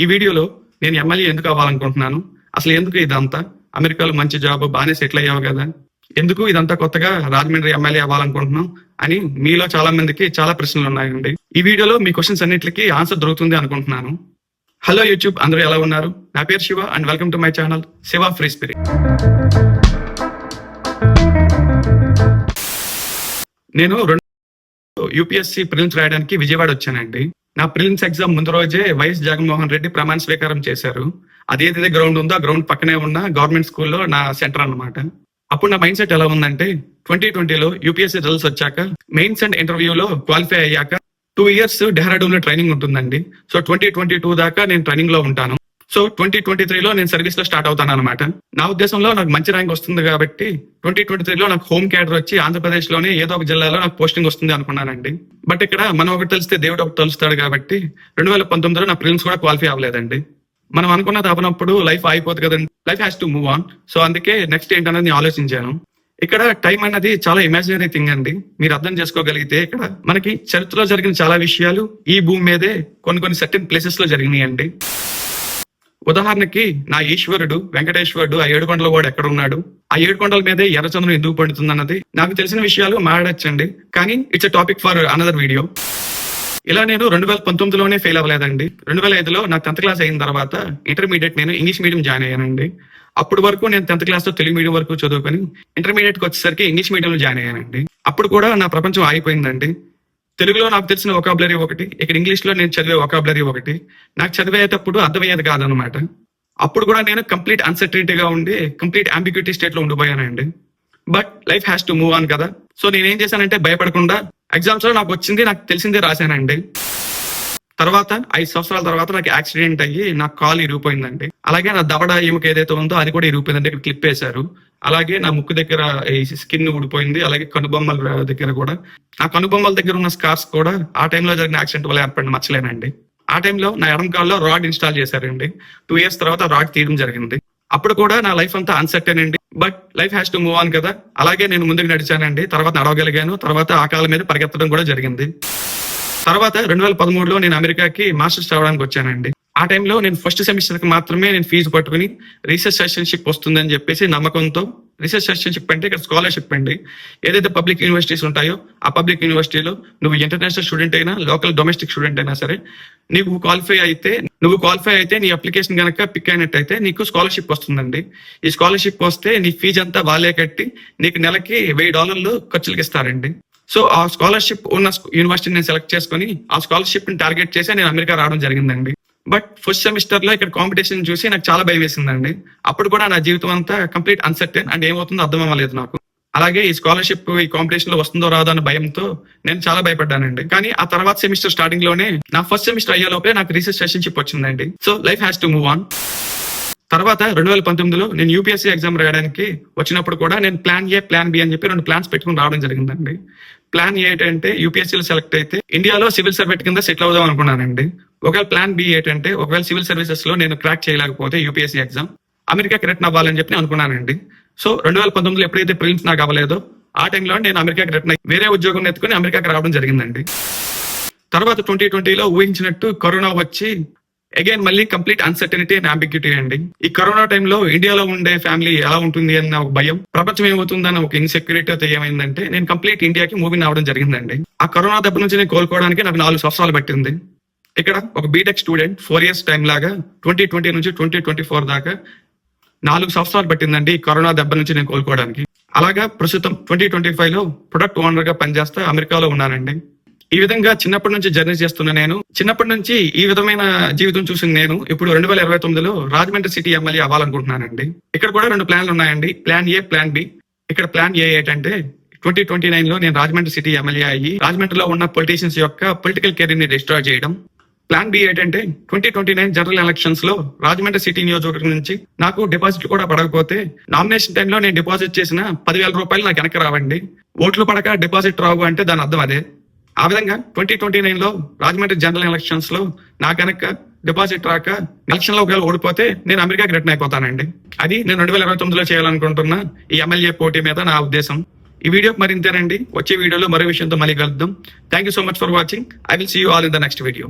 ఈ వీడియోలో నేను ఎమ్మెల్యే ఎందుకు అవ్వాలనుకుంటున్నాను, అసలు ఎందుకు ఇదంతా, అమెరికాలో మంచి జాబ్ బాగానే సెటిల్ అయ్యావు కదా, ఎందుకు ఇదంతా కొత్తగా రాజమండ్రి ఎమ్మెల్యే అవ్వాలనుకుంటున్నాం అని మీలో చాలా మందికి చాలా ప్రశ్నలు ఉన్నాయండి. ఈ వీడియోలో మీ క్వశ్చన్స్ అన్నిటికీ ఆన్సర్ దొరుకుతుంది అనుకుంటున్నాను. హలో యూట్యూబ్, అందరూ ఎలా ఉన్నారు? నా పేరు Shiva and welcome to my channel Shiva free spirit. నేను యూపీఎస్సీ ప్రిలిమ్స్ రాయడానికి విజయవాడ వచ్చానండి. నా ప్రిలిమ్స్ ఎగ్జామ్ ముందు రోజే వైఎస్ జగన్మోహన్ రెడ్డి ప్రమాణ స్వీకారం చేశారు. అదేదైతే గ్రౌండ్ ఉందో ఆ గ్రౌండ్ పక్కనే ఉన్న గవర్నమెంట్ స్కూల్లో నా సెంటర్ అన్నమాట. అప్పుడు నా మైండ్ సెట్ ఎలా ఉందంటే 2020లో యూపీఎస్సీ రిజల్ట్స్ వచ్చాక మెయిన్స్ అండ్ ఇంటర్వ్యూలో క్వాలిఫై అయ్యాక 2 years డెహ్రాడూన్ లో ట్రైనింగ్ ఉంటుందండి. సో 2022 దాకా నేను ట్రైనింగ్ లో ఉంటాను. సో 2023లో నేను సర్వీస్ లో స్టార్ట్ అవుతాను అనమాట. నా ఉద్దేశంలో నాకు మంచి ర్యాంక్ వస్తుంది కాబట్టి 2023లో నాకు హోమ్ క్యాడర్ వచ్చి ఆంధ్రప్రదేశ్ లోనే ఏదో ఒక జిల్లాలో నాకు పోస్టింగ్ వస్తుంది అనుకున్నానండి. బట్ ఇక్కడ మనం ఒకటి తెలిస్తే దేవుడు ఒకటి తెలుస్తాడు కాబట్టి 2019లో నా ప్రిలిమ్స్ కూడా క్వాలిఫై అవ్వలేదండి. మనం అనుకున్నది అవ్వనప్పుడు లైఫ్ ఆగిపోతుంది కదండి. Life has to move on. So అందుకే నెక్స్ట్ ఏంటనేది నేను ఆలోచించాను. ఇక్కడ టైం అన్నది చాలా ఇమాజినరీ థింగ్ అండి. మీరు అర్థం చేసుకోగలిగితే ఇక్కడ మనకి చరిత్రలో జరిగిన చాలా విషయాలు ఈ భూమి మీదే కొన్ని సర్టెన్ ప్లేసెస్ లో జరిగినాయి అండి. ఉదాహరణకి నా ఈశ్వరుడు వెంకటేశ్వరుడు ఆ 7 కొండల వాడు ఎక్కడ ఉన్నాడు, ఆ 7 కొండల మీదే ఎర్రచంద్రుడు ఎందుకు పడుతుంది అన్నది నాకు తెలిసిన విషయాలు మాట్లాడచ్చండి. కానీ it's a topic for another video. ఇలా నేను 2019లోనే ఫెయిల్ అవ్వలేదండి. 2005లో నా 10th క్లాస్ అయిన తర్వాత ఇంటర్మీడియట్ నేను ఇంగ్లీష్ మీడియం జాయిన్ అయ్యానండి. అప్పటి వరకు నేను 10th క్లాస్ లో తెలుగు మీడియం వరకు చదువుకొని ఇంటర్మీడియట్ కి వచ్చేసరికి ఇంగ్లీష్ మీడియంలో జాయిన్ అయ్యానండి. అప్పుడు కూడా నా ప్రపంచం ఆగిపోయిందండి. తెలుగులో నాకు తెలిసిన వొకాబులరీ ఒకటి, ఇక్కడ ఇంగ్లీష్ లో నేను చదివే వొకాబులరీ ఒకటి. నాకు చదివేటప్పుడు అర్థమయ్యేది కాదనమాట. అప్పుడు కూడా నేను కంప్లీట్ అన్సర్టనిటీగా ఉండి కంప్లీట్ అంబిగ్యూటీ స్టేట్ లో ఉండిపోయానండి. But life has to move on కదా. సో నేనేం చేశానంటే భయపడకుండా ఎగ్జామ్స్ లో నాకు వచ్చింది, నాకు తెలిసిందే రాశానండి. తర్వాత 5 సంవత్సరాల తర్వాత నాకు యాక్సిడెంట్ అయ్యి నా కాలు ఇరిగిపోయిందండి. అలాగే నా దవడ ఎముక ఏదైతే ఉందో అది కూడా ఇరిగిపోయిందండి. ఇక్కడ క్లిప్ వేశారు. అలాగే నా ముక్కు దగ్గర ఈ స్కిన్ ఊడిపోయింది. అలాగే కనుబొమ్మల దగ్గర కూడా, నా కనుబొమ్మల దగ్గర ఉన్న స్కార్స్ కూడా ఆ టైంలో జరిగిన యాక్సిడెంట్ వల్ల ఏర్పడిన మచ్చలేనండి. ఆ టైంలో నా ఎడమ కాల్లో రాడ్ ఇన్స్టాల్ చేశారండి. 2 years తర్వాత రాడ్ తీయడం జరిగింది. అప్పుడు కూడా నా లైఫ్ అంతా అన్సర్టెన్ అండి. But life has to move on కదా. అలాగే నేను ముందుకు నడిచానండి. తర్వాత నడవగలిగాను. తర్వాత ఆ కాళ్ళ మీద పరిగెత్తడం కూడా జరిగింది. తర్వాత 2013లో నేను అమెరికాకి మాస్టర్స్ చదవడానికి వచ్చానండి. ఆ టైంలో నేను ఫస్ట్ సెమిస్టర్ కి మాత్రమే నేను ఫీజు పట్టుకుని రీసెర్చ్ అసిస్టెంట్షిప్ వస్తుందని చెప్పేసి నమ్మకంతో, రీసెర్చ్ అసిస్టెంట్షిప్ అంటే ఇక్కడ స్కాలర్షిప్ అండి. ఏదైతే పబ్లిక్ యూనివర్సిటీస్ ఉంటాయో ఆ పబ్లిక్ యూనివర్సిటీలో నువ్వు ఇంటర్నేషనల్ స్టూడెంట్ అయినా లోకల్ డొమెస్టిక్ స్టూడెంట్ అయినా సరే నువ్వు క్వాలిఫై అయితే నీ అప్లికేషన్ కనుక పిక్ అయినట్టయితే నీకు స్కాలర్షిప్ వస్తుందండి. ఈ స్కాలర్షిప్ వస్తే నీ ఫీజు అంతా వాళ్ళే కట్టి నీకు నెలకి $1000 ఖర్చులకి ఇస్తారండి. సో ఆ స్కాలర్షిప్ ఉన్న యూనివర్సిటీని నేను సెలెక్ట్ చేసుకుని ఆ స్కాలర్షిప్ ని టార్గెట్ చేసి నేను అమెరికా రావడం జరిగిందండి. బట్ ఫస్ట్ సెమిస్టర్ లో ఇక్కడ కాంపిటీషన్ చూసి నాకు చాలా భయం వేసిందండి. అప్పుడు కూడా నా జీవితం అంతా కంప్లీట్ అన్సర్టెన్ అండ్ ఏమవుతుందో అర్థం అవ్వలేదు నాకు. అలాగే ఈ స్కాలర్షిప్ ఈ కాంపిటీషన్ లో వస్తుందో రాదో అన్న భయంతో నేను చాలా భయపడ్డానండి. కానీ ఆ తర్వాత సెమిస్టర్ స్టార్టింగ్ లోనే నా ఫస్ట్ సెమిస్టర్ అయ్యేలోపే నాకు రీసెర్చ్ అసిస్టెంట్షిప్ వచ్చిందండి. So life has to move on. తర్వాత 2019లో నేను యూపీఎస్సీ ఎగ్జామ్ రాయడానికి వచ్చినప్పుడు కూడా నేను ప్లాన్ ఏ ప్లాన్ బి అని చెప్పి 2 ప్లాన్స్ పెట్టుకుని రావడం జరిగిందండి. ప్లాన్ ఏ ఏంటంటే యూపీఎస్సీలో సెలెక్ట్ అయితే ఇండియాలో సివిల్ సర్వెంట్ కింద సెటిల్ అవుదాం అనుకున్నానండి. ఒకవేళ ప్లాన్ బి ఏంటంటే ఒకవేళ సివిల్ సర్వీసెస్ లో నేను క్రాక్ చేయలేకపోతే యూపీఎస్సీ ఎగ్జామ్ అమెరికాకి రిటర్న్ అవ్వాలని చెప్పి అనుకున్నానండి. సో 2019లో ఎప్పుడైతే ప్రిలిమ్స్ నాకు అవ్వలేదో ఆ టైంలో నేను అమెరికాకి రిటర్న్ అయ్యి వేరే ఉద్యోగం ఎత్తుకుని అమెరికాకి రావడం జరిగిందండి. తర్వాత 2020లో ఊహించినట్టు కరోనా వచ్చి అగైన్ మళ్ళీ కంప్లీట్ అన్సర్టనిటీ అండ్ అంబిగ్యూటీ అండి. ఈ కరోనా టైంలో ఇండియాలో ఉండే ఫ్యామిలీ ఎలా ఉంటుంది అన్న ఒక భయం, ప్రపంచం ఏమవుతుందన్న ఒక ఇన్సెక్యూరిటీ అయితే ఏమైందంటే నేను కంప్లీట్ ఇండియాకి మూవింగ్ అవడం జరిగిందండి. ఆ కరోనా దెబ్బ నుంచి నేను కోలుకోవడానికి నాకు 4 సంవత్సరాలు పట్టింది. ఇక్కడ ఒక బీటెక్ స్టూడెంట్ 4 years టైం లాగా 2020 నుంచి 2024 దాకా 4 సంవత్సరాలు పట్టిందండి ఈ కరోనా దెబ్బ నుంచి నేను కోలుకోవడానికి. అలాగా ప్రస్తుతం 2025లో ప్రొడక్ట్ ఓనర్ గా పనిచేస్తా అమెరికాలో ఉన్నానండి. ఈ విధంగా చిన్నప్పటి నుంచి జర్నీ చేస్తున్న నేను, చిన్నప్పటి నుంచి ఈ విధమైన జీవితం చూసిన నేను ఇప్పుడు 2029లో రాజమండ్రి సిటీ ఎమ్మెల్యే అవ్వాలనుకుంటున్నానండి. ఇక్కడ కూడా 2 ప్లాన్లు ఉన్నాయండి, ప్లాన్ ఏ ప్లాన్ బి. ఇక్కడ ప్లాన్ ఏ ఏంటంటే 2029లో నేను రాజమండ్రి సిటీ ఎమ్మెల్యే అయ్యి రాజమండ్రిలో ఉన్న పొలిటీషియన్స్ యొక్క పొలిటికల్ కెరీర్ ని డిస్ట్రాయ్ చేయడం. ప్లాన్ బి ఏంటంటే 2029 జనరల్ ఎలక్షన్స్ లో రాజమండ్రి సిటీ నియోజకవర్గం నుంచి నాకు డిపాజిట్ కూడా పడకపోతే నామినేషన్ టైంలో నేను డిపాజిట్ చేసిన $10,000 నాకు వెనక్కి రావండి. ఓట్లు పడక డిపాజిట్ రావు అంటే దాని అర్థం అదే. ఆ విధంగా 2029లో రాజమండ్రి జనరల్ ఎలక్షన్స్ లో నాకు కనుక డిపాజిట్ రాక ఎలక్షన్ లో ఒకవేళ ఓడిపోతే నేను అమెరికాకి రిటర్న్ అయిపోతానండి. అది నేను 2029లో చేయాలనుకుంటున్నా ఈ ఎమ్మెల్యే పోటీ మీద నా ఉద్దేశం. ఈ వీడియోకి మరింతేనండి. వచ్చే వీడియోలో మరో విషయంతో మళ్ళీ కలుద్దాం. Thank you so much for watching. I will see you all in the next video.